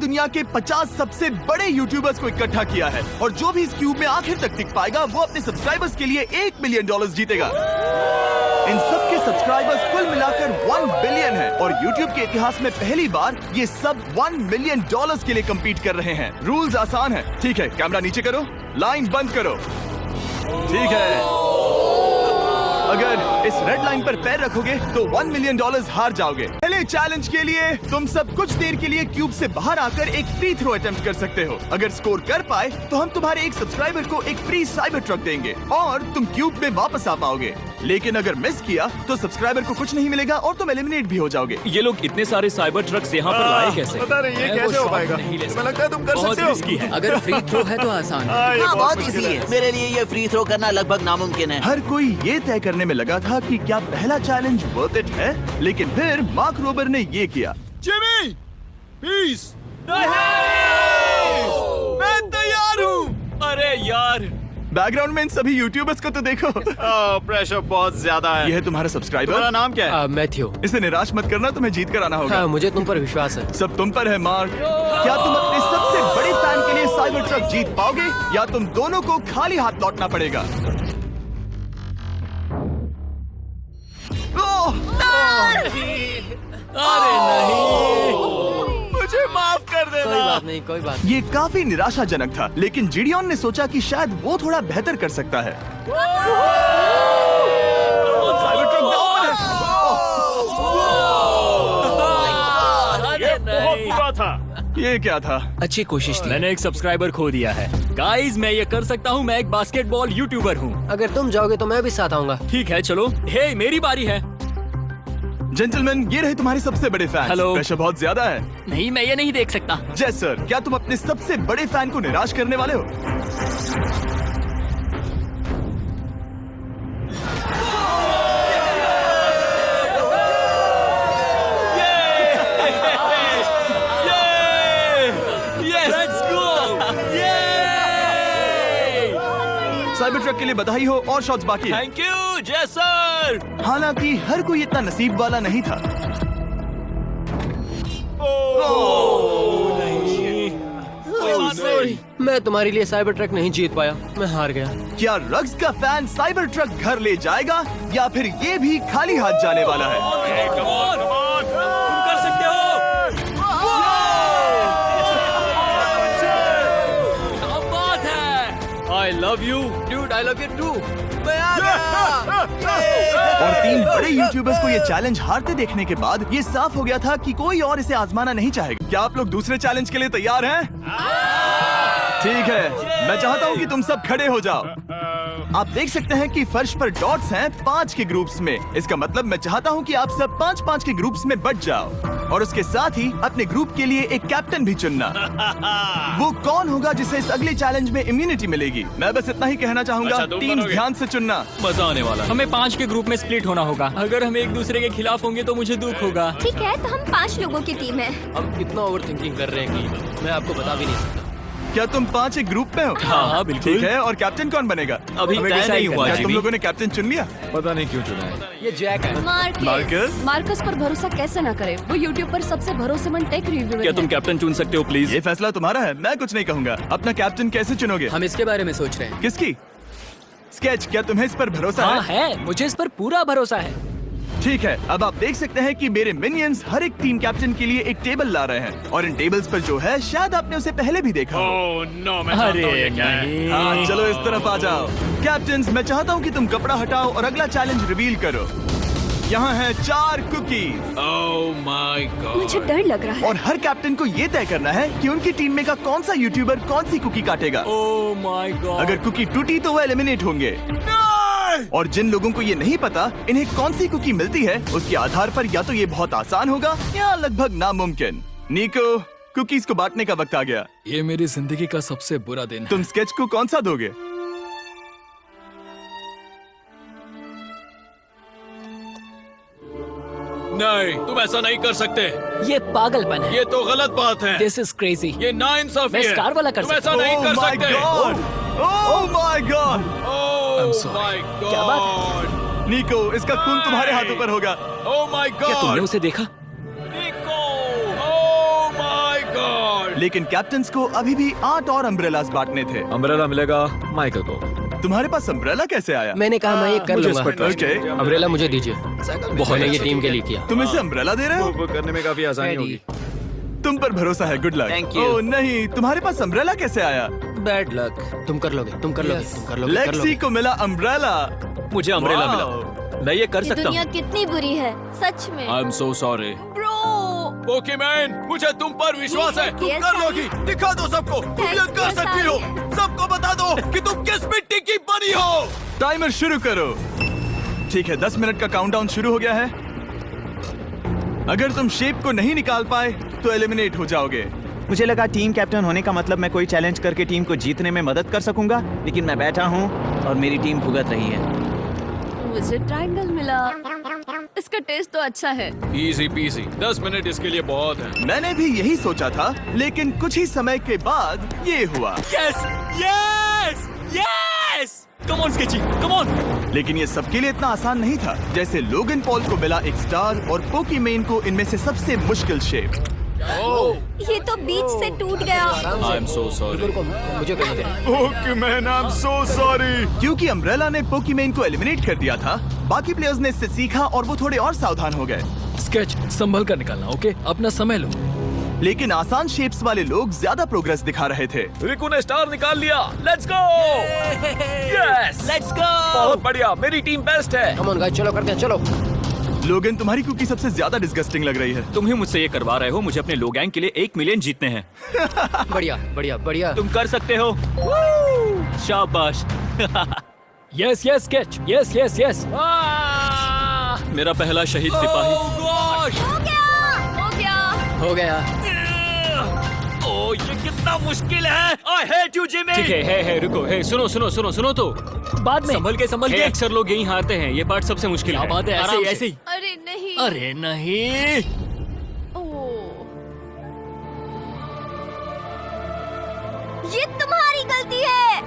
दुनिया के 50 सबसे बड़े यूट्यूबर्स को इकट्ठा किया है और जो भी इस क्यूब में आखिर तक टिक पाएगा वो अपने सब्सक्राइबर्स के लिए $1 मिलियन जीतेगा। इन सब के सब्सक्राइबर्स कुल मिलाकर 1 बिलियन है और YouTube के इतिहास में पहली बार ये सब $1 मिलियन के लिए कम्पीट कर रहे हैं। रूल्स आसान है, ठीक है? कैमरा नीचे करो, लाइन बंद करो, ठीक है? अगर इस रेड लाइन पर पैर रखोगे तो $1 मिलियन हार जाओगे। पहले चैलेंज के लिए तुम सब कुछ देर के लिए क्यूब से बाहर आकर एक फ्री थ्रो अटेम्प्ट कर सकते हो। अगर स्कोर कर पाए तो हम तुम्हारे एक सब्सक्राइबर को एक फ्री साइबर ट्रक देंगे और तुम क्यूब में वापस आ पाओगे। लेकिन अगर मिस किया तो सब्सक्राइबर को कुछ नहीं मिलेगा और तुम एलिमिनेट भी हो जाओगे। ये लोग इतने सारे साइबर ट्रक्स यहाँ पर लाए कैसे? पता नहीं ये कैसे हो पाएगा। तुम्हें लगता है तुम कर सकते हो? अगर फ्री थ्रो है तो आसान है। हाँ, बहुत इजी है। मेरे लिए ये फ्री थ्रो करना लगभग नामुमकिन है। हर कोई ये तय करने में लगा था कि क्या पहला चैलेंज वर्थ इट है, लेकिन फिर मार्क रोबर ने ये किया। Jimmy, peace. मैं तैयार हूँ। अरे यार, बैकग्राउंड में इन सभी यूट्यूबर्स को तो देखो। प्रेशर बहुत ज्यादा है। ये है तुम्हारा सब्सक्राइबर। तुम्हारा नाम क्या है? मैथ्यू। इसे निराश मत करना, तुम्हें जीत कर आना होगा। हाँ, मुझे तुम पर विश्वास है। सब तुम पर है मार्क। क्या तुम अपने सबसे बड़े फैन के लिए साइबर ट्रक जीत पाओगे या तुम दोनों को खाली हाथ लौटना पड़ेगा? अरे नहीं, मुझे माफ कर देना। कोई बात नहीं, कोई बात ये काफी निराशाजनक था, लेकिन जिडियन ने सोचा कि शायद वो थोड़ा बेहतर कर सकता है। साइबर ट्रक डाउन अरे नहीं, बुरा था। है। ये क्या था? अच्छी कोशिश थी। मैंने एक सब्सक्राइबर खो दिया है। गाइस, मैं ये कर सकता हूँ। मैं एक बास्केटबॉल यूट्यूबर हूँ। अगर तुम जाओगे तो मैं भी साथ आऊंगा। ठीक है, चलो। हे, मेरी बारी है। जेंटलमैन, ये रहे तुम्हारे सबसे बड़े फैन। हेलो। प्रेशर बहुत ज्यादा है। नहीं, मैं ये नहीं देख सकता। जय सर, क्या तुम अपने सबसे बड़े फैन को निराश करने वाले हो? साइबर ट्रक के लिए बधाई हो और शॉट्स बाकी है। थैंक यू जय सर। हालांकि हर कोई इतना नसीब वाला नहीं था। मैं तुम्हारे लिए साइबर ट्रक नहीं जीत पाया, मैं हार गया। क्या रग्स का फैन साइबर ट्रक घर ले जाएगा या फिर ये भी खाली हाथ जाने वाला है? तुम कर सकते हो। क्या बात है। I love you, Dude, I love you too। और 3 बड़े यूट्यूबर्स को ये चैलेंज हारते देखने के बाद ये साफ हो गया था कि कोई और इसे आजमाना नहीं चाहेगा। क्या आप लोग दूसरे चैलेंज के लिए तैयार हैं? ठीक है, मैं चाहता हूँ कि तुम सब खड़े हो जाओ। आप देख सकते हैं कि फर्श पर डॉट्स हैं 5 के ग्रुप्स में। इसका मतलब मैं चाहता हूँ कि आप सब 5-5 के ग्रुप्स में बट जाओ और उसके साथ ही अपने ग्रुप के लिए एक कैप्टन भी चुनना। वो कौन होगा जिसे इस अगले चैलेंज में इम्यूनिटी मिलेगी? मैं बस इतना ही कहना चाहूंगा, अच्छा, तुम टीम्स करोगे? ध्यान से चुनना। मजा आने वाला। हमें 5 के ग्रुप में स्प्लिट होना होगा। अगर हम एक दूसरे के खिलाफ होंगे तो मुझे दुख होगा। ठीक है, तो हम 5 लोगों की टीम है। हम कितना ओवर थिंकिंग कर रहे हैं कि मैं आपको बता भी नहीं सकता। क्या तुम 5 एक ग्रुप में हो? हाँ, बिल्कुल। ठीक है, और कैप्टन कौन बनेगा? अभी हमें तय decide नहीं करना हुआ, है। तुम जिमी। लोगों ने कैप्टन चुन लिया? पता नहीं क्यों चुना है। ये जैक है। मार्कस? मार्कस पर भरोसा कैसे ना करे? वो यूट्यूब पर सबसे भरोसेमंद टेक रिव्यूअर क्या तुम है। कैप्टन चुन सकते हो प्लीज? ये फैसला तुम्हारा है, मैं कुछ नहीं कहूंगा। अपना कैप्टन कैसे चुनोगे? हम इसके बारे में सोच रहे हैं। किसकी? स्केच, क्या तुम्हें इस पर भरोसा हाँ है? है, मुझे इस पर पूरा भरोसा है। ठीक है, अब आप देख सकते हैं कि मेरे मिनियंस हर एक टीम कैप्टन के लिए एक टेबल ला रहे हैं और इन टेबल्स पर जो है शायद आपने उसे पहले भी देखा हो। ओह नो, मैं जानता हूँ ये क्या है। हाँ, चलो इस तरफ आ जाओ। कैप्टन्स, मैं चाहता हूँ कि तुम कपड़ा हटाओ और अगला चैलेंज रिवील करो। यहाँ है 4 कुकीज ओह माय गॉड। मुझे डर लग रहा है। और हर कैप्टन को ये तय करना है कि उनकी टीम में का कौन सा यूट्यूबर कौन सी कुकी काटेगा। Oh my God. अगर कुकी टूटी तो वो एलिमिनेट होंगे और जिन लोगों को ये नहीं पता इन्हें कौन सी कुकी मिलती है उसके आधार पर या तो ये बहुत आसान होगा या लगभग नामुमकिन। निको, कुकीज को बांटने का वक्त आ गया। ये मेरी जिंदगी का सबसे बुरा दिन है। तुम स्केच को कौन सा दोगे? नहीं, तुम ऐसा नहीं कर सकते। ये पागलपन है। ये तो गलत बात है। This is crazy. ये नाइंसाफी मैं है। स्कार वाला कर तुम ऐसा सकता नहीं कर Oh my सकते। God! Oh my God! Oh sorry. My God. क्या बात निको, इसका खून तुम्हारे हाथों पर होगा। ओह माय क्या तुमने गॉड। उसे देखा? निको, ओह माय गॉड। लेकिन कैप्टन्स को अभी भी 8 और अम्ब्रेलास बांटने थे। अम्ब्रेला मिलेगा माइकल को। तुम्हारे पास अम्ब्रेला कैसे आया? मैंने कहा मैं ये कर मुझे लूंगा। इस पर trust ओके। है। अम्ब्रेला मुझे दीजिए, मैंने ये टीम के लिए किया। तुम इसे अम्ब्रेला दे रहे हो? वो करने में काफी आसानी होगी। तुम पर भरोसा है, गुड लक। Thank you। ओह नहीं, तुम्हारे पास अम्ब्रेला कैसे आया? Bad luck. तुम कर लोगे, तुम कर लोगे, तुम कर लोगे, कर लेक्सी लोगे। को मिला अम्ब्रेला। मुझे अम्ब्रेला Wow। मिला। मैं ये कर ये सकता दुनिया हूँ। कितनी बुरी है, सच में। I am so sorry. Bro, Pokemon, मुझे तुम पर विश्वास है। तुम Yes, कर I- लोगी। दिखा दो सबको। तुम ये Thanks, कर yes, सकती हो। I- सबको बता दो कि तुम किस मिट्टी की बनी हो। टाइमर शुरू करो। ठीक है, 10 मिनट का काउंटडाउन शुरू हो गया है। अगर तुम शेप को नहीं निकाल पाए तो एलिमिनेट हो जाओगे। मुझे लगा टीम कैप्टन होने का मतलब मैं कोई चैलेंज करके टीम को जीतने में मदद कर सकूंगा, लेकिन मैं बैठा हूँ और मेरी टीम भुगत रही है। मुझे ट्रायंगल मिला। इसका टेस्ट तो अच्छा है। Easy PC. 10 मिनट इसके लिए बहुत है। मैंने भी यही सोचा था, लेकिन कुछ ही समय के बाद ये हुआ। Yes yes yes, come on sketchy, come on. लेकिन ये सबके लिए इतना आसान नहीं था। जैसे लोगन पॉल को मिला एक स्टार और पोकीमेन को इनमें से सबसे मुश्किल शेप। ये तो बीच से टूट गया। आई एम सो सॉरी। रुको, मुझे करने दे। पोकीमेन, आई एम सो सॉरी। क्योंकि अम्ब्रेला ने पोकीमेन को एलिमिनेट कर दिया था, बाकी प्लेयर्स ने इससे सीखा और वो थोड़े और सावधान हो गए। स्केच संभल कर निकालना, ओके? अपना समय लो। लेकिन आसान शेप्स वाले लोग ज्यादा प्रोग्रेस दिखा रहे थे। रिकू ने स्टार निकाल लिया। Let's go. Yes, let's go. बहुत बढ़िया। मेरी टीम बेस्ट है। कम ऑन गाइस, चलो करते हैं, चलो। लोगन, तुम्हारी कुकी सबसे ज्यादा डिस्गस्टिंग लग रही है। तुम ही मुझसे ये करवा रहे हो। मुझे अपने लो गैंग के लिए 1 मिलियन जीतने हैं। बढ़िया, बढ़िया, बढ़िया। तुम कर सकते हो। शाबाश। Yes yes sketch, yes yes yes. मेरा पहला शहीद सिपाही। हो गया। हो गया। ओह, ये कितना मुश्किल है। I hate you Jimmy. ठीक है, रुको। सुनो सुनो सुनो सुनो तो बाद में संभल के। अक्सर लोग यहीं हारते हैं। ये पार्ट सबसे मुश्किल है। बात है, ऐसे ही, ऐसे ही। अरे नहीं। अरे नहीं। ओह। ये तुम्हारी गलती है।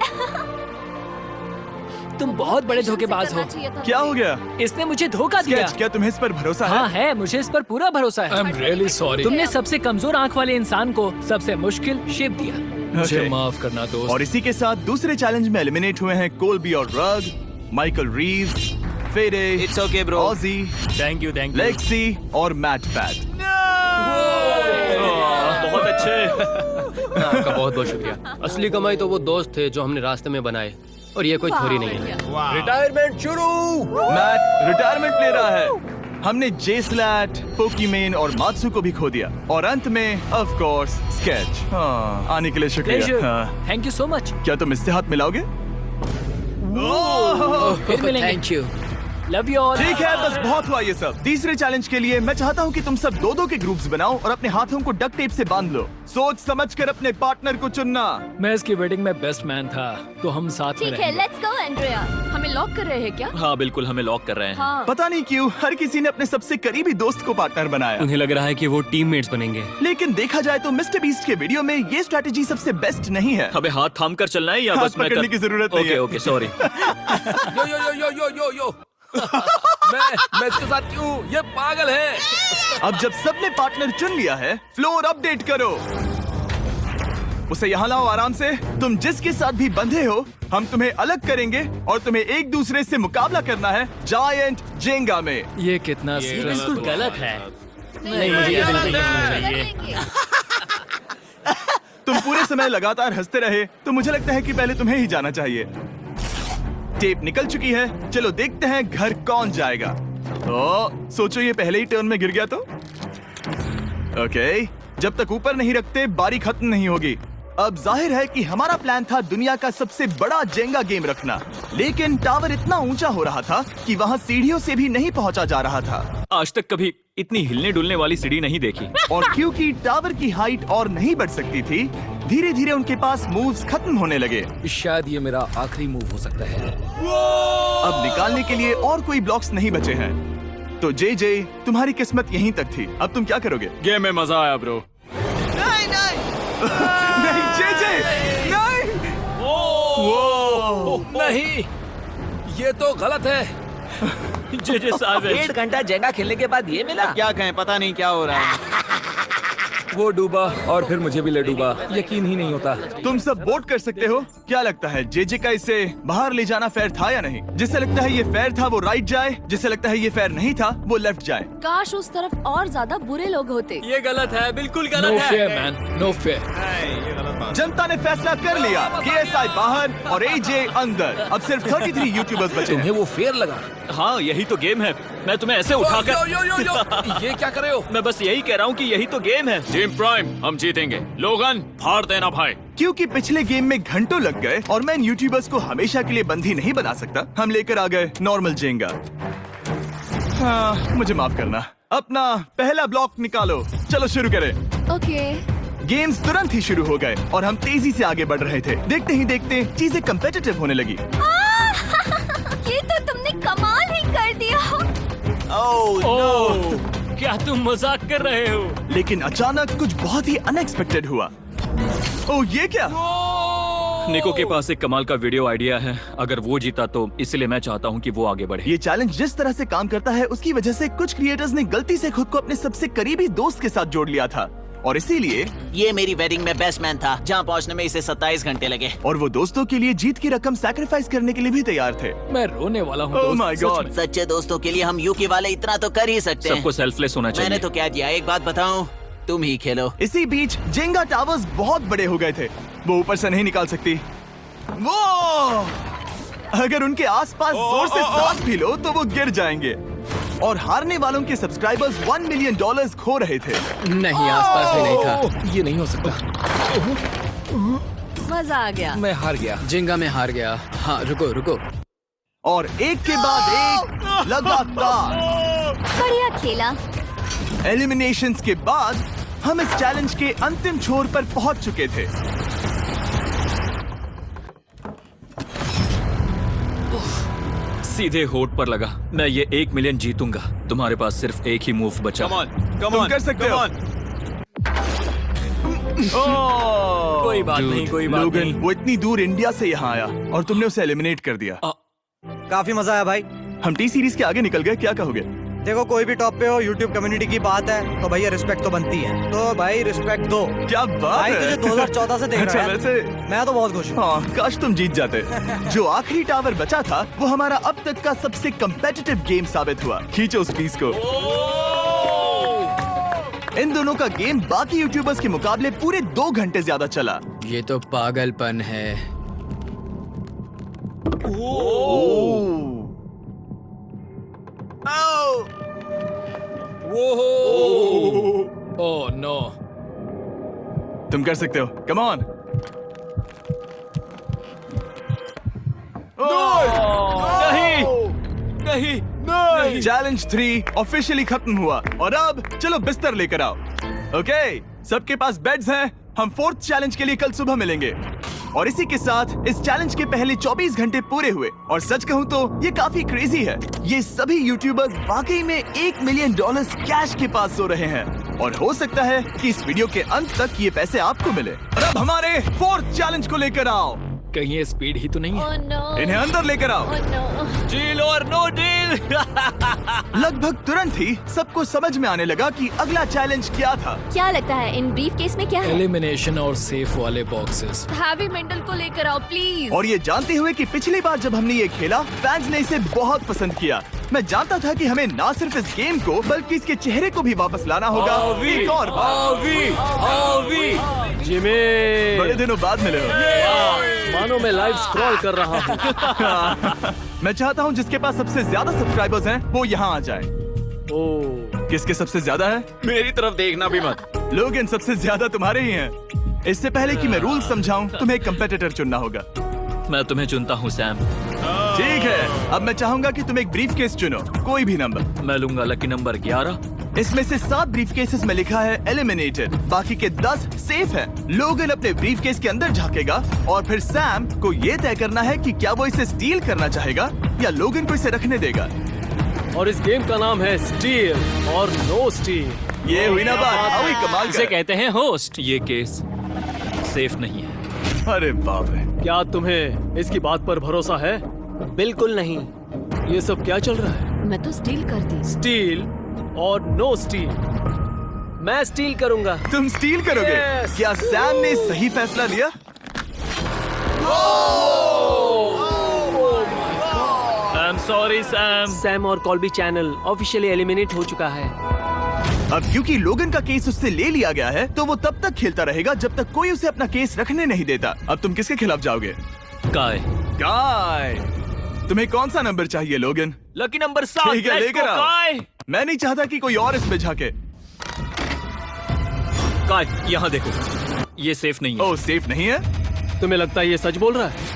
तुम बहुत बड़े धोखेबाज हो। क्या हो गया? इसने मुझे धोखा दिया। स्केच, क्या तुम्हें इस पर भरोसा हाँ है? है, मुझे इस पर पूरा भरोसा आई है। Am really sorry. तुमने सबसे कमजोर आंख वाले इंसान को सबसे मुश्किल शेप दिया। मुझे Okay। माफ करना दोस्त। और इसी के साथ दूसरे चैलेंज में एलिमिनेट हुए हैं कोल्बी और रग, माइकल रीव्स, फेरे, It's okay, bro। ऑजी, थैंक यू लेक्सी और मैट पैट। बहुत अच्छे। आपका बहुत बहुत शुक्रिया। असली कमाई तो वो दोस्त थे जो हमने रास्ते में बनाए, और ये कोई थोड़ी नहीं है। रिटायरमेंट शुरू। मैट रिटायरमेंट ले रहा है। हमने जेस्लैट, पोकीमेन और मात्सु को भी खो दिया। और अंत में ऑफ कोर्स स्केच। हाँ, आने के लिए शुक्रिया। हाँ। Thank you so much. क्या तुम इससे हाथ मिलाओगे? फिर मिलेंगे। Thank you. Love you all. ठीक है, बस बहुत हुआ ये सब। तीसरे चैलेंज के लिए मैं चाहता हूँ कि तुम सब 2-2 के ग्रुप्स बनाओ और अपने हाथों को डक्ट टेप से बांध लो। सोच समझ कर अपने पार्टनर को चुनना। मैं इसकी वेडिंग में बेस्ट मैन था, तो हम साथ में ठीक है, रहेंगे। Let's go Andrea. हमें लॉक कर रहे हैं क्या? हाँ बिल्कुल, हमें लॉक कर रहे हैं। हाँ। पता नहीं क्यों हर किसी ने अपने सबसे करीबी दोस्त को पार्टनर बनाया। उन्हें लग रहा है कि वो टीममेट्स बनेंगे। लेकिन देखा जाए तो मिस्टर बीस्ट के वीडियो में ये स्ट्रेटेजी सबसे बेस्ट नहीं है। हमें हाथ थाम कर चलना है या हाथ बस मैं पकड़ने की जरूरत नहीं है। Okay sorry. यो यो यो यो यो यो यो। मैं इसके साथ क्यों? ये पागल है। अब जब सबने पार्टनर चुन लिया है, फ्लोर अपडेट करो। उसे यहाँ लाओ आराम से। तुम जिसके साथ भी बंधे हो, हम तुम्हें अलग करेंगे और तुम्हें एक दूसरे से मुकाबला करना है जायंट जेंगा में। ये कितना स्ट्रेसफुल। गलत है। नहीं, मुझे ये बिल्कुल नहीं चाहिए। तुम पूरे समय लगातार हंसते रहे, तो मुझे लगता है कि पहले तुम्हें ही जाना चाहिए। टेप निकल चुकी है, चलो देखते हैं घर कौन जाएगा। सोचो ये पहले ही टर्न में गिर गया तो। ओके, जब तक ऊपर नहीं रखते बारी खत्म नहीं होगी। अब जाहिर है कि हमारा प्लान था दुनिया का सबसे बड़ा जेंगा गेम रखना, लेकिन टावर इतना ऊंचा हो रहा था कि वहाँ सीढ़ियों से भी नहीं पहुँचा जा रहा था। आज तक कभी इतनी हिलने डुलने वाली सीढ़ी नहीं देखी। और क्योंकि टावर की हाइट और नहीं बढ़ सकती थी, धीरे धीरे उनके पास मूव्स खत्म होने लगे। शायद ये मेरा आखिरी मूव हो सकता है। अब निकालने के लिए और कोई ब्लॉक्स नहीं बचे हैं। तो जे तुम्हारी किस्मत यहीं तक थी। अब तुम क्या करोगे? गेम में मजा आया ब्रो। नहीं जे नहीं। वो नहीं, ये तो गलत है। जे साहब 1.5 घंटा जेंगा खेलने के बाद ये मिला। क्या कहें, पता नहीं क्या हो रहा है। वो डूबा और फिर मुझे भी ले डूबा, यकीन ही नहीं होता। तुम सब वोट कर सकते हो। क्या लगता है जेजे का इसे बाहर ले जाना फेयर था या नहीं? जिसे लगता है ये फेयर था वो राइट जाए, जिसे लगता है ये फेयर नहीं था वो लेफ्ट जाए। काश उस तरफ और ज्यादा बुरे लोग होते। ये गलत है, बिल्कुल No गलत fair, है। man. No fair. जनता ने फैसला कर लिया, KSI बाहर और AJ अंदर। अब सिर्फ 33 यूट्यूबर्स बचे तुम्हें हैं। वो फेयर लगा? हाँ, यही तो गेम है। मैं तुम्हें ऐसे उठाकर यो, यो, यो, यो। ये क्या कर रहे हो? मैं बस यही कह रहा हूँ कि यही तो गेम है। टीम प्राइम, हम जीतेंगे। लोगन, फाड़ देना भाई। क्योंकि पिछले गेम में घंटों लग गए और मैं इन यूट्यूबर्स को हमेशा के लिए बंदी नहीं बना सकता, हम लेकर आ गए नॉर्मल जेंगा। हाँ, मुझे माफ करना। अपना पहला ब्लॉक निकालो। चलो शुरू करें। ओके। गेम्स तुरंत ही शुरू हो गए और हम तेजी से आगे बढ़ रहे थे। देखते ही देखते चीजें कम्पिटिटिव होने लगी। ये तो तुमने कमाल ही कर दिया। ओह, क्या तुम मजाक कर रहे हो? लेकिन अचानक कुछ बहुत ही अनएक्सपेक्टेड हुआ। ओह, ये क्या? निको के पास एक कमाल का वीडियो आइडिया है। अगर वो जीता तो इसलिए मैं चाहता हूँ कि वो आगे बढ़े। ये चैलेंज जिस तरह से काम करता है उसकी वजह से कुछ क्रिएटर्स ने गलती से खुद को अपने सबसे करीबी दोस्त के साथ जोड़ लिया था और इसीलिए ये मेरी वेडिंग में बेस्ट मैन था, जहाँ पहुँचने में इसे 27 घंटे लगे। और वो दोस्तों के लिए जीत की रकम सैक्रिफाइस करने के लिए भी तैयार थे। मैं रोने वाला हूँ। ओह दोस्त, माय सच गॉड। में। सच्चे दोस्तों के लिए हम यूके वाले इतना तो कर ही सकते हैं। सबको सेल्फलेस होना चाहिए। मैंने तो क्या दिया, एक बात बताऊं, तुम ही खेलो। इसी बीच जेंगा टावर्स बहुत बड़े हो गए थे, वो ऊपर से नहीं निकाल सकती। वो अगर उनके आसपास जोर से सांस भी लो तो वो गिर जाएंगे। और हारने वालों के सब्सक्राइबर्स $1 मिलियन खो रहे थे। नहीं, आसपास भी नहीं था। ओह, ये नहीं हो सकता। मजा आ गया। मैं हार गया। जिंगा में हार गया। हाँ, रुको रुको। और एक के बाद एक लगातार बढ़िया खेला। एलिमिनेशंस के बाद हम इस चैलेंज के अंतिम छोर पर पहुंच चुके थे। सीधे होठ पर लगा। मैं ये 1 मिलियन जीतूंगा। तुम्हारे पास सिर्फ एक ही मूव बचा। तुम कर सकते हो। कोई बात नहीं, कोई बात लोगन, नहीं। वो इतनी दूर इंडिया से यहाँ आया और तुमने उसे एलिमिनेट कर दिया। काफी मजा आया भाई। हम टी सीरीज के आगे निकल गए, क्या कहोगे? देखो, कोई भी टॉप पे हो, यूट्यूब कम्युनिटी की बात है तो भैया रिस्पेक्ट तो बनती है। तो भाई रिस्पेक्ट दो। क्या बात भाई है। तुझे 2014 से देख अच्छा, रहा है। वैसे मैं तो बहुत खुश हूँ। हाँ, काश तुम जीत जाते। जो आखिरी टावर बचा था वो हमारा अब तक का सबसे कम्पिटिटिव गेम साबित हुआ। खींचो उस पीस को। इन दोनों का गेम बाकी यूट्यूबर्स के मुकाबले पूरे 2 घंटे ज्यादा चला। ये तो पागलपन है। Oh no. तुम कर सकते हो, कम ऑन। नहीं। चैलेंज 3 ऑफिशियली खत्म हुआ और अब चलो बिस्तर लेकर आओ। ओके, सबके पास बेड्स हैं। हम 4th चैलेंज के लिए कल सुबह मिलेंगे। और इसी के साथ इस चैलेंज के पहले 24 घंटे पूरे हुए और सच कहूं तो ये काफी क्रेजी है। ये सभी यूट्यूबर्स वाकई में $1 मिलियन कैश के पास सो रहे हैं और हो सकता है कि इस वीडियो के अंत तक ये पैसे आपको मिले। और अब हमारे 4th चैलेंज को लेकर आओ। कहीं ये स्पीड ही तो नहीं है? Oh no. इन्हें अंदर लेकर आओ। Oh no. डील और नो डील। लगभग तुरंत ही सबको समझ में आने लगा कि अगला चैलेंज क्या था। क्या लगता है इन ब्रीफ केस में क्या है? एलिमिनेशन और सेफ वाले बॉक्सेस। हैवी मेंटल को लेकर आओ प्लीज। और ये जानते हुए कि पिछली बार जब हमने ये खेला फैंस ने इसे बहुत पसंद किया। मैं जानता था कि हमें ना सिर्फ इस गेम को बल्कि इसके चेहरे को भी वापस लाना होगा। एक और बार। जिमी, बड़े दिनों बाद मिले हो। मानो मैं लाइव स्क्रॉल कर रहा हूँ। मैं चाहता हूँ जिसके पास सबसे ज्यादा सब्सक्राइबर्स हैं वो यहाँ आ जाए। ओह, किसके सबसे ज्यादा है? मेरी तरफ देखना भी मत। लोगन, सबसे ज्यादा तुम्हारे ही हैं। इससे पहले कि मैं रूल समझाऊं तुम्हें एक कंपेटिटर चुनना होगा। मैं तुम्हें चुनता हूँ सैम। ठीक है, अब मैं चाहूंगा कि तुम एक ब्रीफकेस चुनो, कोई भी नंबर। मैं लूंगा लकी नंबर 11। इसमें से 7 ब्रीफकेसेस में लिखा है एलिमिनेटेड, बाकी के 10 सेफ हैं। लोगन अपने ब्रीफकेस के अंदर झांकेगा और फिर सैम को ये तय करना है कि क्या वो इसे स्टील करना चाहेगा या लोगन को इसे रखने देगा। और इस गेम का नाम है स्टील और नो स्टील। ये हुई ना बात, हाउ ही कमाल इसे का। कहते हैं होस्ट। ये केस सेफ नहीं है। अरे बाप रे। क्या तुम्हें इसकी बात पर भरोसा है? बिल्कुल नहीं। ये सब क्या चल रहा है? मैं तो स्टील कर दी। स्टील और नो स्टील। मैं स्टील करूंगा। तुम स्टील करोगे? Yes! क्या सैम ने सही फैसला लिया? I'm sorry, Sam. सैम और कॉल्बी चैनल ऑफिशियली एलिमिनेट हो चुका है। अब क्योंकि लोगन का केस उससे ले लिया गया है, तो वो तब तक खेलता रहेगा जब तक कोई उसे अपना केस रखने नहीं देता। अब तुम किसके खिलाफ जाओगे? काय? काय। तुम्हें कौन सा नंबर चाहिए लोगन? Lucky number 7। ठीक है, Let's लेकर go, आओ। काय। मैं नहीं चाहता कि कोई और इसमें झाके। काय, यहाँ देखो, ये सेफ नहीं है। ओह, सेफ नहीं है? तुम्हें लगता है ये सच बोल रहा है?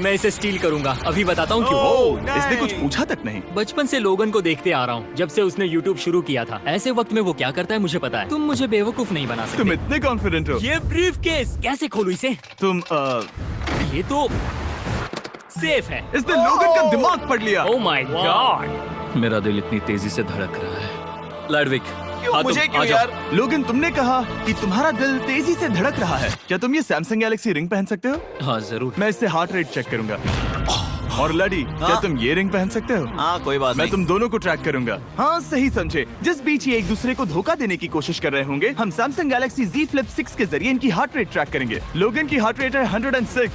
मैं इसे स्टील करूंगा, अभी बताता हूँ क्यों। ओह, नहीं। इसने कुछ पूछा तक नहीं। बचपन से लोगन को देखते आ रहा हूँ, जब से उसने YouTube शुरू किया था। ऐसे वक्त में वो क्या करता है मुझे पता है। तुम मुझे बेवकूफ नहीं बना तुम सकते। इतने कॉन्फिडेंट हो? ये ब्रीफ केस कैसे खोलूं इसे? तुम ये तो सेफ है। इसने लोगन का दिमाग पढ़ लिया। ओह माय गॉड, मेरा दिल इतनी तेजी से धड़क रहा है। लैडविक, हाँ, मुझे तुम क्यों आ जाओ। यार? लोगन, तुमने कहा कि तुम्हारा दिल तेजी से धड़क रहा है। क्या तुम ये सैमसंग गैलेक्सी रिंग पहन सकते हो? हाँ जरूर। मैं इससे हार्ट रेट चेक करूंगा। और लड़ी, क्या तुम ये रिंग पहन सकते हो? हाँ, कोई बात मैं नहीं। तुम दोनों को ट्रैक करूंगा। हाँ, सही समझे। जिस बीच ये एक दूसरे को धोखा देने की कोशिश कर रहे होंगे, हम सैमसंग गैलेक्सी Z Flip 6 के जरिए इनकी हार्ट रेट ट्रैक करेंगे। लोगन की हार्ट रेट है 106,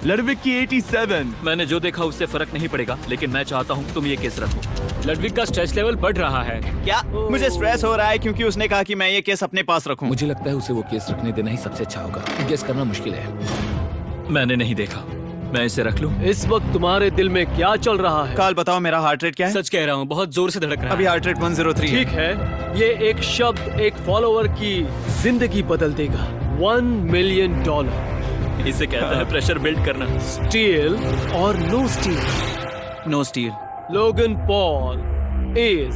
लड़विक की 87। मैंने जो देखा उससे फर्क नहीं पड़ेगा, लेकिन मैं चाहता हूँ तुम ये केस रखो। लड़विक का स्ट्रेस लेवल बढ़ रहा है। क्या मुझे स्ट्रेस हो रहा है क्योंकि उसने कहा कि मैं ये केस अपने पास रखूं? मुझे लगता है उसे वो केस रखने देना ही सबसे अच्छा होगा। गेस करना मुश्किल है। मैंने नहीं देखा, मैं इसे रख लूं? इस वक्त तुम्हारे दिल में क्या चल रहा है? काल, बताओ मेरा हार्ट रेट क्या है? सच कह रहा हूँ, बहुत जोर से धड़क रहा अभी है। हार्ट रेट 103 ठीक है, ये एक शब्द एक फॉलोवर की जिंदगी बदल देगा। $1 मिलियन। इसे कहता है प्रेशर बिल्ड करना। स्टील और no steal. No steal. Logan Paul is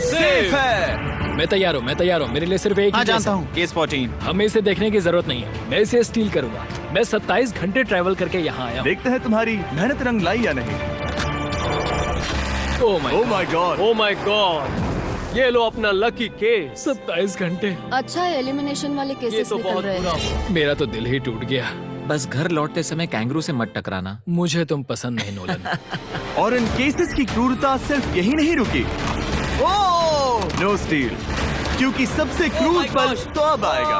safe है। मैं तैयार हूँ। मेरे लिए सिर्फ एक हाँ, ही जानता केस है। हूँ। केस 14। हमें इसे देखने की जरूरत नहीं है। मैं इसे स्टील करूंगा। मैं 27 घंटे ट्रैवल करके यहाँ आया हूँ। देखते हैं तुम्हारी मेहनत रंग लाई या नहीं। Oh my oh my God. Oh my God, ये लो अपना लकी केस। 27 घंटे, अच्छा एलिमिनेशन वाले ये केसेस तो निकल बहुत रहे बुरा हैं। हुआ। मेरा तो दिल ही टूट गया। बस घर लौटते समय कैंगरू से मत टकराना। मुझे तुम पसंद नहीं नोलन। और इन केसेस की क्रूरता सिर्फ यही नहीं रुकी। ओह, नो स्टील, क्योंकि सबसे क्रूर पल तो अब आएगा।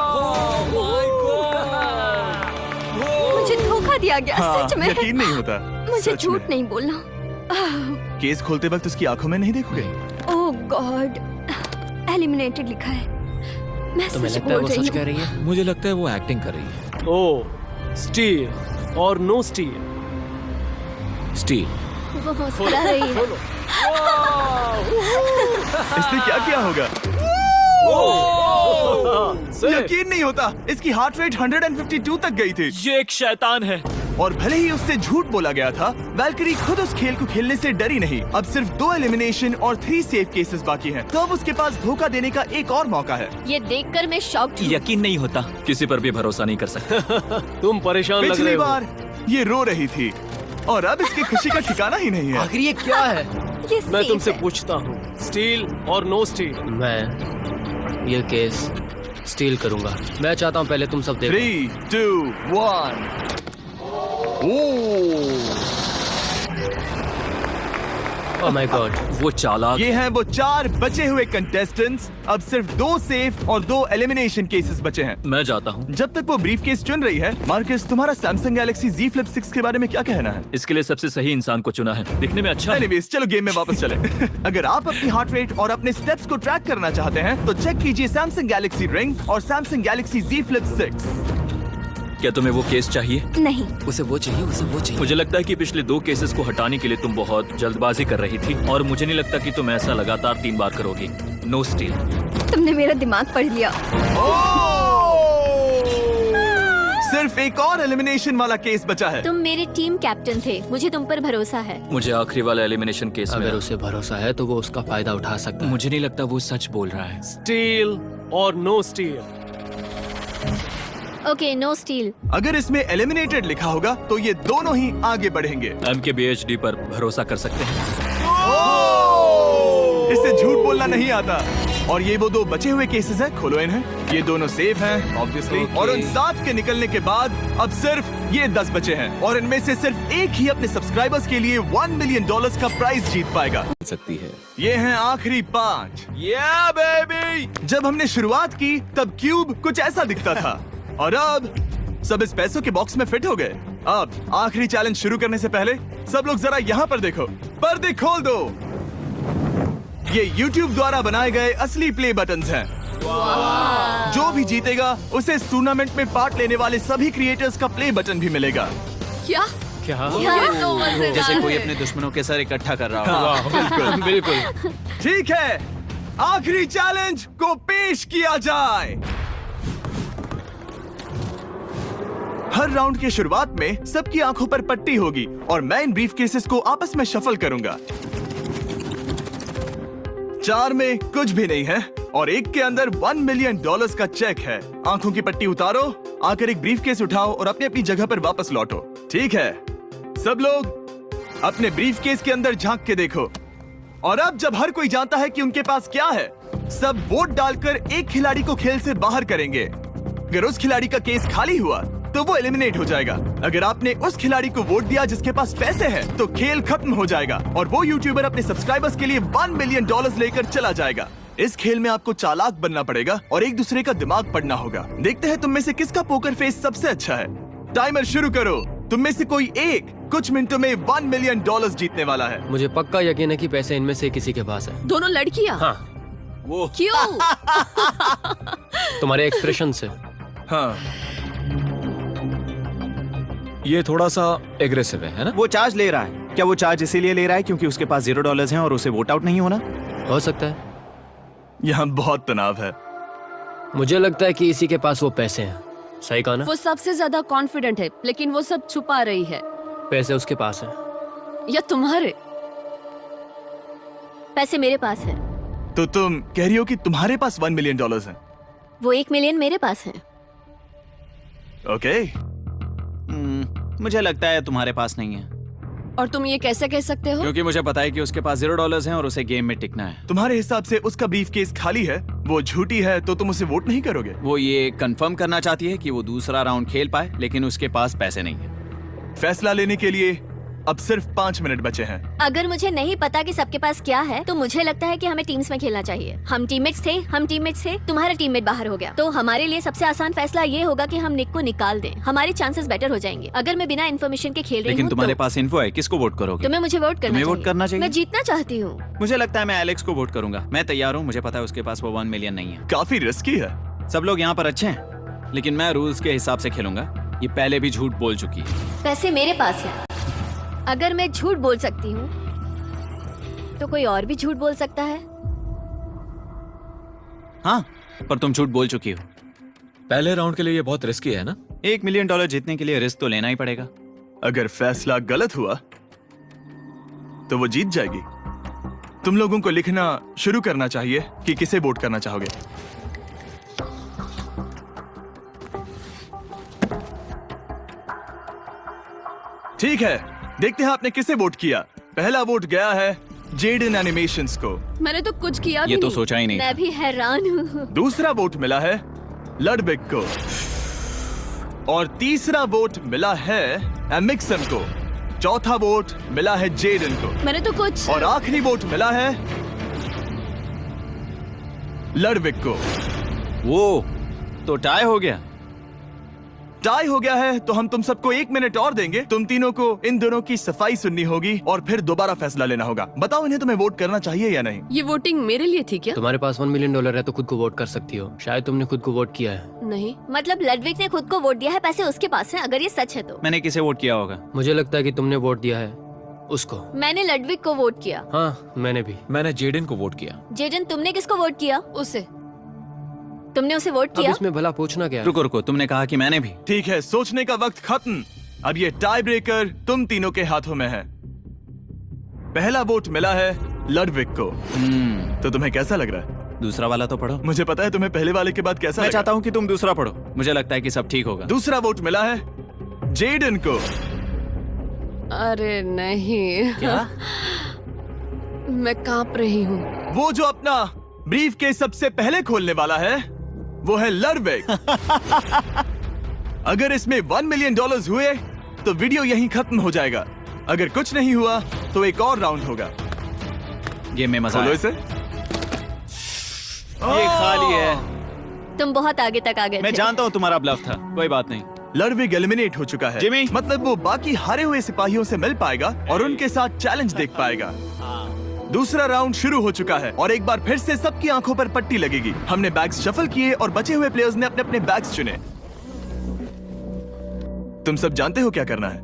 मुझे धोखा दिया गया, हाँ, सच में। यकीन नहीं होता। मुझे सच झूठ में। नहीं बोलना। केस खोलते वक्त उसकी आंखों में नहीं देखोगे? ओह गॉड, एलिमिनेटेड लिखा है। मैं तुम्हें सच लगता है बोल वो रही सच हूँ। कह रही है? मुझे लगता है वो एक्टिंग कर रही है। ओ, स्टील और नो स्टील। स्टील। वो मुस्कुरा रही है। इसने क्या किया होगा? यकीन नहीं होता, इसकी हार्ट रेट 152 तक गई थी। ये एक शैतान है। और भले ही उससे झूठ बोला गया था, वैल्करी खुद उस खेल को खेलने से डरी नहीं। अब सिर्फ 2 एलिमिनेशन और 3 सेफ केसेस बाकी हैं। तो अब उसके पास धोखा देने का एक और मौका है। ये देखकर मैं शॉक्ड हूँ। यकीन नहीं होता, किसी पर भी भरोसा नहीं कर सकते। तुम परेशान लग पिछली रहे हो। बार ये रो रही थी और अब इसकी खुशी का ठिकाना ही नहीं है। आखिर ये क्या है? ये मैं safe तुमसे है। पूछता हूँ, स्टील और नो स्टील। मैं ये केस स्टील करूंगा। मैं चाहता हूँ पहले तुम सब देखो। 3, 2, 1। ओह माय गॉड, वो चालाक। ये हैं वो 4 बचे हुए कंटेस्टेंट्स। अब सिर्फ 2 सेफ और 2 एलिमिनेशन केसेस बचे हैं। मैं जाता हूँ। जब तक वो ब्रीफ केस चुन रही है, मार्कस, तुम्हारा सैमसंग गैलेक्सी Z Flip 6 के बारे में क्या कहना है? इसके लिए सबसे सही इंसान को चुना है। दिखने में अच्छा है। एनीवेज, चलो गेम में वापस चले। अगर आप अपनी हार्ट रेट और अपने स्टेप्स को ट्रैक करना चाहते हैं, तो चेक कीजिए सैमसंग गैलेक्सी रिंग और सैमसंग गैलेक्सी Z Flip 6। क्या तुम्हें वो केस चाहिए? नहीं, उसे वो चाहिए। मुझे लगता है कि पिछले 2 केसेस को हटाने के लिए तुम बहुत जल्दबाजी कर रही थी, और मुझे नहीं लगता कि तुम ऐसा लगातार 3 बार करोगी। No steal. तुमने मेरा दिमाग पढ़ लिया। सिर्फ एक और एलिमिनेशन वाला केस बचा है। तुम मेरे टीम कैप्टन थे, मुझे तुम पर भरोसा है। मुझे आखिरी वाला एलिमिनेशन केस में अगर उसे भरोसा है तो वो उसका फायदा उठा सकता है। मुझे नहीं लगता वो सच बोल रहा है। स्टील और no steal. Okay, no steal. अगर इसमें एलिमिनेटेड लिखा होगा तो ये दोनों ही आगे बढ़ेंगे। MKBHD पर भरोसा कर सकते हैं। इससे झूठ बोलना नहीं आता। और ये वो 2 बचे हुए केसेस हैं, खोलो इन्हें। ये दोनों सेफ हैं ऑब्वियसली, और उन 7 के निकलने के बाद अब सिर्फ ये 10 बचे हैं, और इनमें से सिर्फ एक ही अपने सब्सक्राइबर्स के लिए $1 मिलियन का प्राइज जीत पाएगा। सकती है। ये हैं आखिरी 5। Yeah, baby! जब हमने शुरुआत की तब क्यूब कुछ ऐसा दिखता था, और अब सब इस पैसों के बॉक्स में फिट हो गए। अब आखिरी चैलेंज शुरू करने से पहले सब लोग जरा यहाँ पर देखो, पर्दे खोल दो। ये YouTube द्वारा बनाए गए असली प्ले बटन्स हैं। जो भी जीतेगा उसे इस टूर्नामेंट में पार्ट लेने वाले सभी क्रिएटर्स का प्ले बटन भी मिलेगा। क्या क्या? ये तो मजेदार जैसे कोई है। अपने दुश्मनों के सर इकट्ठा कर रहा हो। हाँ, बिल्कुल। बिल्कुल। ठीक है, आखिरी चैलेंज को पेश किया जाए। हर राउंड की शुरुआत में सबकी आंखों पर पट्टी होगी और मैं इन ब्रीफ केसेस को आपस में शफल करूंगा। 4 में कुछ भी नहीं है और एक के अंदर $1 मिलियन का चेक है। आंखों की पट्टी उतारो, आकर एक ब्रीफ केस उठाओ और अपनी अपनी जगह पर वापस लौटो। ठीक है, सब लोग अपने ब्रीफ केस के अंदर झांक के देखो। और अब जब हर कोई जानता है कि उनके पास क्या है, सब वोट डालकर एक खिलाड़ी को खेल से बाहर करेंगे। अगर उस खिलाड़ी का केस खाली हुआ तो वो एलिमिनेट हो जाएगा। अगर आपने उस खिलाड़ी को वोट दिया जिसके पास पैसे हैं, तो खेल खत्म हो जाएगा और वो यूट्यूबर अपने सब्सक्राइबर्स के लिए $1 मिलियन लेकर चला जाएगा। इस खेल में आपको चालाक बनना पड़ेगा और एक दूसरे का दिमाग पढ़ना होगा। देखते हैं तुम में से किसका पोकर फेस सबसे अच्छा है। टाइमर शुरू करो। तुम में से कोई एक कुछ मिनटों में $1 मिलियन जीतने वाला है। मुझे पक्का यकीन है कि पैसे इनमें से किसी के पास है। दोनों लड़कियां? हाँ। वो क्यों? तुम्हारे एक्सप्रेशन से। हाँ, ये थोड़ा सा एग्रेसिव है ना? वो चार्ज ले रहा है। क्या वो चार्ज इसीलिए ले रहा है क्योंकि उसके पास $0 हैं और उसे वोट आउट नहीं होना? हो सकता है। यहाँ बहुत तनाव है। मुझे लगता है कि इसी के पास वो पैसे हैं। सही कहा ना? वो सबसे ज्यादा कॉन्फिडेंट है, लेकिन वो सब छुपा रही है। पैसे उसके पास हैं। या तुम्हारे? पैसे मेरे पास है। तो तुम कह रही हो कि तुम्हारे पास $1 मिलियन है? वो 1 मिलियन मेरे पास है। ओके। मुझे लगता है तुम्हारे पास नहीं है, और तुम ये कैसे कह सकते हो? क्योंकि मुझे पता है कि उसके पास $0 हैं और उसे गेम में टिकना है। तुम्हारे हिसाब से उसका ब्रीफ केस खाली है, वो झूठी है, तो तुम उसे वोट नहीं करोगे? वो ये कंफर्म करना चाहती है कि वो दूसरा राउंड खेल पाए, लेकिन उसके पास पैसे नहीं है। फैसला लेने के लिए अब सिर्फ 5 मिनट बचे हैं। अगर मुझे नहीं पता कि सबके पास क्या है, तो मुझे लगता है कि हमें टीम्स में खेलना चाहिए। हम टीममेट्स थे, तुम्हारा टीममेट बाहर हो गया, तो हमारे लिए सबसे आसान फैसला ये होगा कि हम निक को निकाल दें। हमारे चांसेस बेटर हो जाएंगे। अगर मैं बिना इन्फॉर्मेशन के खेल रही लेकिन हूँ तुम्हारे तो पास इन्फो है, किसको वोट करोगे? तुम्हें मुझे वोट करना तुम्हें चाहिए। वोट करना चाहिए? मैं जीतना चाहती हूँ। मुझे लगता है मैं एलेक्स को वोट करूंगा। मैं तैयार हूँ। मुझे पता है उसके पास वो $1 मिलियन नहीं है। काफी रिस्की है। सब लोग यहाँ पर अच्छे हैं, लेकिन मैं रूल्स के हिसाब से खेलूंगा। ये पहले भी झूठ बोल चुकी है। पैसे मेरे पास है। अगर मैं झूठ बोल सकती हूँ, तो कोई और भी झूठ बोल सकता है। हाँ, पर तुम झूठ बोल चुकी हो। पहले राउंड के लिए ये बहुत रिस्की है ना? $1 मिलियन जीतने के लिए रिस्क तो लेना ही पड़ेगा। अगर फैसला गलत हुआ तो वो जीत जाएगी। तुम लोगों को लिखना शुरू करना चाहिए कि किसे वोट करना चाहोगे। ठीक है, देखते हैं आपने किसे वोट किया। पहला वोट गया है जेडन एनिमेशंस को। मैंने तो कुछ किया भी ये तो नहीं। सोचा ही नहीं था। मैं भी हैरान हूँ। दूसरा वोट मिला है लडविक को और तीसरा वोट मिला है एमिक्सन को। चौथा वोट मिला है जेडन को मैंने तो कुछ। और आखिरी वोट मिला है लडविक को। वो तो टाई हो गया। टाई हो गया है तो हम तुम सबको 1 मिनट और देंगे। तुम तीनों को इन दोनों की सफाई सुननी होगी और फिर दोबारा फैसला लेना होगा। बताओ इन्हें तुम्हें वोट करना चाहिए या नहीं। ये वोटिंग मेरे लिए थी क्या? तुम्हारे पास $1 मिलियन है तो खुद को वोट कर सकती हो। शायद तुमने खुद को वोट किया है। नहीं। मतलब लडविक ने खुद को वोट दिया है, पैसे उसके पास हैं। अगर ये सच है तो मैंने किसे वोट किया होगा? मुझे लगता है कि तुमने वोट दिया है उसको। मैंने लडविक को वोट किया। हाँ, मैंने भी। मैंने जेडन को वोट किया। जेडन, तुमने किसको वोट किया? उसे। तुमने उसे वोट अब किया? इसमें भला पूछना क्या है? रुको रुको, तुमने कहा कि मैंने भी। ठीक है, सोचने का वक्त खत्म। अब ये टाई ब्रेकर तुम तीनों के हाथों में है। पहला वोट मिला है लडविक को। तो तुम्हें कैसा लग रहा है? दूसरा वाला तो पढ़ो। मुझे पता है तुम्हें पहले वाले के बाद कैसा मैं लगा। चाहता हूँ कि तुम दूसरा पढ़ो। मुझे लगता है कि सब ठीक होगा। दूसरा वोट मिला है जेडन को। अरे नहीं। क्या? मैं कांप रही हूँ। वो जो अपना ब्रीफ केस सबसे पहले खोलने वाला है, वो है लर्विक। अगर इसमें $1 मिलियन हुए तो वीडियो यहीं खत्म हो जाएगा। अगर कुछ नहीं हुआ तो एक और राउंड होगा। गेम में मजा खोलो आया। इसे। ये खाली है। तुम बहुत आगे तक आ गए मैं थे। जानता हूँ तुम्हारा ब्लफ था, कोई बात नहीं। लर्विक एलिमिनेट हो चुका है। जिमी। मतलब वो बाकी हारे हुए सिपाहियों से मिल पाएगा और उनके साथ चैलेंज देख पाएगा। दूसरा राउंड शुरू हो चुका है और एक बार फिर से सबकी आंखों पर पट्टी लगेगी। हमने बैग्स शफल किए और बचे हुए प्लेयर्स ने अपने अपने बैग्स चुने। तुम सब जानते हो क्या करना है।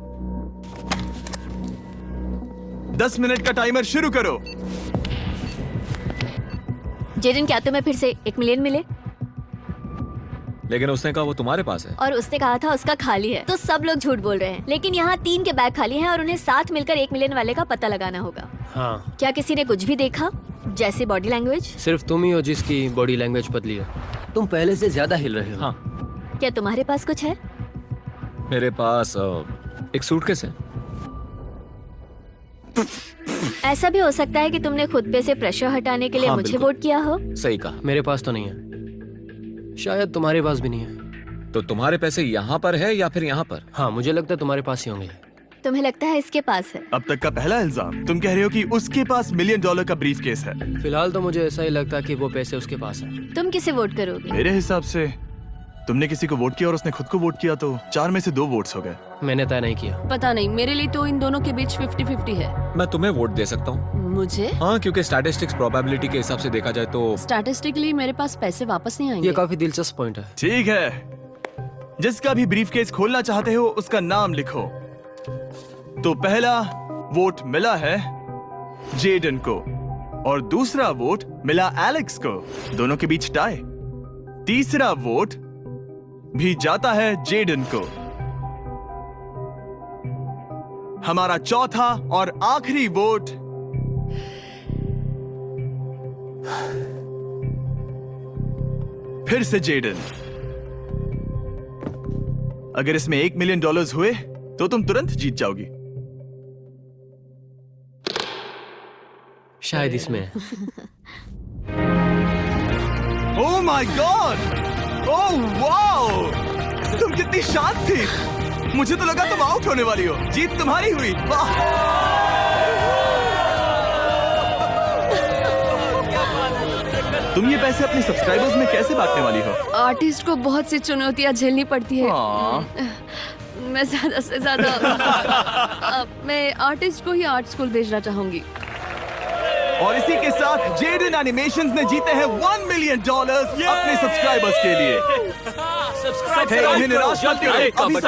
10 मिनट का टाइमर शुरू करो। जेडन, क्या तुम्हें फिर से 1 मिलियन मिले? लेकिन उसने कहा वो तुम्हारे पास है। और उसने कहा था उसका खाली है, तो सब लोग झूठ बोल रहे हैं। लेकिन यहाँ 3 के बैग खाली हैं और उन्हें साथ मिलकर 1 मिलियन वाले का पता लगाना होगा। हाँ, क्या किसी ने कुछ भी देखा, जैसे बॉडी लैंग्वेज? सिर्फ तुम ही हो जिसकी बॉडी लैंग्वेज पतली है। तुम पहले से ज्यादा हिल रहे हो। हाँ, क्या तुम्हारे पास कुछ है? मेरे पास एक सूटकेस है। ऐसा भी हो सकता है कि तुमने खुद पे से प्रेशर हटाने के लिए हाँ, मुझे बिल्कुल। वोट किया हो। सही कहा। मेरे पास तो नहीं है, शायद तुम्हारे पास भी नहीं है। तो तुम्हारे पैसे यहाँ पर है या फिर यहाँ पर? हाँ, मुझे लगता है तुम्हारे पास ही होंगे। तुम्हें लगता है इसके पास है? अब तक का पहला इल्जाम। तुम कह रहे हो कि उसके पास $1 मिलियन का ब्रीफ केस है। फिलहाल तो मुझे ऐसा ही लगता है कि वो पैसे उसके पास है। तुम किसे वोट करोगे? मेरे हिसाब से तुमने किसी को वोट किया और उसने खुद को वोट किया, तो 4 में से 2 वोट्स हो गए। मैंने तय नहीं किया। पता नहीं, मेरे लिए तो इन दोनों के बीच 50-50 है। मैं तुम्हें वोट दे सकता हूँ। मुझे? हाँ, क्योंकि स्टैटिस्टिक्स प्रोबेबिलिटी के हिसाब से देखा जाए तो स्टैटिस्टिकली मेरे पास पैसे वापस नहीं आएंगे। ये काफी दिलचस्प पॉइंट है। ठीक है, जिसका भी ब्रीफ केस खोलना चाहते हो उसका नाम लिखो। तो पहला वोट मिला है जेडन को और दूसरा वोट मिला एलेक्स को। दोनों के बीच टाई। तीसरा वोट भी जाता है जेडन को। हमारा चौथा और आखिरी वोट फिर से जेडन। अगर इसमें $1 मिलियन हुए तो तुम तुरंत जीत जाओगी। शायद इसमें है। Oh my God! Oh wow! तुम कितनी शांत थी। मुझे तो लगा तुम आउट होने वाली हो। जीत तुम्हारी हुई। वाह! तुम ये पैसे अपने सब्सक्राइबर्स में कैसे बांटने वाली हो? आर्टिस्ट को बहुत सी चुनौतियाँ झेलनी पड़ती है। हाँ। मैं ज्यादा से ज्यादा मैं आर्टिस्ट को ही आर्ट स्कूल भेजना चाहूंगी। और इसी के साथ जेडन एनिमेशंस ने जीते हैं $1 मिलियन अपने सब्सक्राइबर्स के लिए। सब्सक्राइब हे, उन्हें निराश मत करो। अभी